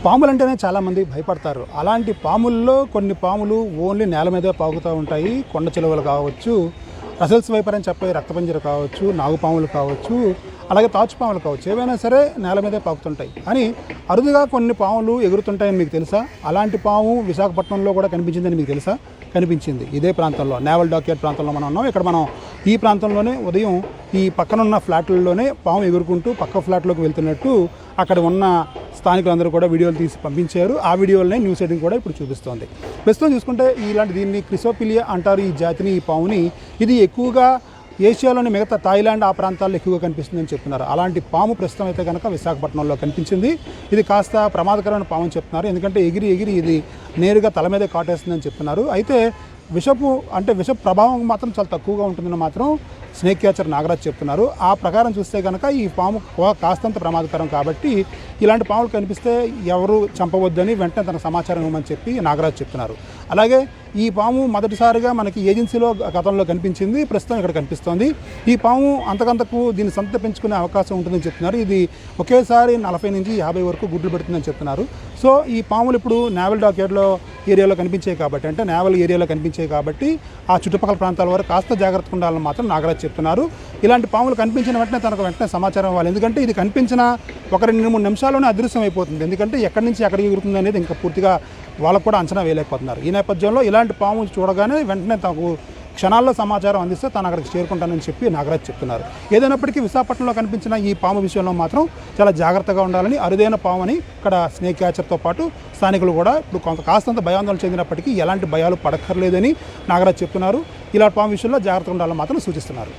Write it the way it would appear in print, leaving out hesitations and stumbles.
పాములంటేనే చాలామంది భయపడతారు. అలాంటి పాముల్లో కొన్ని పాములు ఓన్లీ నేల మీదే పాకుతూ ఉంటాయి. కొండ చిలువలు కావచ్చు, రసల్స్ వైపర్ అని చెప్పే రక్తపంజర కావచ్చు, నాగుపాములు కావచ్చు, అలాగే తాచుపాములు కావచ్చు, ఏవైనా సరే నేల మీదే పాకుతుంటాయి. అని అరుదుగా కొన్ని పాములు ఎగురుతుంటాయని మీకు తెలుసా? అలాంటి పాము విశాఖపట్నంలో కూడా కనిపించిందని మీకు తెలుసా? కనిపించింది. ఇదే ప్రాంతంలో, నేవల్ డాక్యార్డ్ ప్రాంతంలో మనం ఉన్నాం. ఇక్కడ మనం ఈ ప్రాంతంలోనే ఉదయం ఈ పక్కనున్న ఫ్లాట్లలోనే పాము ఎగురుకుంటూ పక్క ఫ్లాట్లోకి వెళ్తున్నట్టు అక్కడ ఉన్న స్థానికులందరూ కూడా వీడియోలు తీసి పంపించారు. ఆ వీడియోలనే న్యూస్ ఎయిటీన్ కూడా ఇప్పుడు చూపిస్తోంది. ప్రస్తుతం చూసుకుంటే దీన్ని క్రిసోపిలియా అంటారు. ఈ జాతిని, ఈ పాముని. ఇది ఎక్కువగా ఏషియాలోని మిగతా థాయిలాండ్ ఆ ప్రాంతాల్లో ఎక్కువగా కనిపిస్తుందని చెప్తున్నారు. అలాంటి పాము ప్రస్తుతం అయితే కనుక విశాఖపట్నంలో కనిపించింది. ఇది కాస్త ప్రమాదకరమైన పాము అని చెప్తున్నారు. ఎందుకంటే ఎగిరి ఇది నేరుగా తల మీదే కాటేస్తుందని చెప్తున్నారు. అయితే విష ప్రభావం మాత్రం చాలా తక్కువగా ఉంటుందని మాత్రం స్నేక్ క్యాచర్ నాగరాజ్ చెప్తున్నారు. ఆ ప్రకారం చూస్తే కనుక ఈ పాము కాస్తంత ప్రమాదకరం కాబట్టి ఇలాంటి పాములు కనిపిస్తే ఎవరు చంపవద్దని వెంటనే తనకు సమాచారం ఇవ్వమని చెప్పి నాగరాజ్ చెప్తున్నారు. అలాగే ఈ పాము మొదటిసారిగా మనకి ఏజెన్సీలో గతంలో కనిపించింది, ప్రస్తుతం ఇక్కడ కనిపిస్తోంది. ఈ పాము అంతకంతకు దీన్ని సంత పెంచుకునే అవకాశం ఉంటుందని చెప్తున్నారు. ఇది ఒకేసారి 40 నుంచి 50 వరకు గుడ్లు పెడుతుందని చెప్తున్నారు. సో ఈ పాములు ఇప్పుడు నేవల్ డాక్యార్డ్లో ఏరియాలో కనిపించాయి కాబట్టి, అంటే నేవల్ ఏరియాలో కనిపించాయి కాబట్టి ఆ చుట్టుపక్కల ప్రాంతాల వరకు కాస్త జాగ్రత్తగా ఉండాలని మాత్రం నాగరాజ్ చెప్తున్నారు. ఇలాంటి పాములు కనిపించిన వెంటనే సమాచారం ఇవ్వాలి. ఎందుకంటే ఇది కనిపించిన 1-2-3 నిమిషాల్లోనే అదృశ్యం అయిపోతుంది. ఎందుకంటే ఎక్కడి నుంచి ఎక్కడికి ఎగురుతుంది అనేది ఇంకా పూర్తిగా వాళ్ళకు కూడా అంచనా వేయలేకపోతున్నారు. ఈ నేపథ్యంలో ఇలాంటి పాము చూడగానే వెంటనే తనకు క్షణాల్లో సమాచారం అందిస్తే తాను అక్కడికి చేరుకుంటానని చెప్పి నాగరాజ్ చెప్తున్నారు. ఏదైనప్పటికీ విశాఖపట్నంలో కనిపించిన ఈ పాము విషయంలో మాత్రం చాలా జాగ్రత్తగా ఉండాలని, అరుదైన పాము అని ఇక్కడ స్నేక్ క్యాచర్తో పాటు స్థానికులు కూడా ఇప్పుడు కాస్తంత భయాందోళన చెందినప్పటికీ ఎలాంటి భయాలు పడక్కర్లేదని నాగరాజ్ చెప్తున్నారు. ఇలాంటి పాము విషయంలో జాగ్రత్తగా ఉండాలని మాత్రం సూచిస్తున్నారు.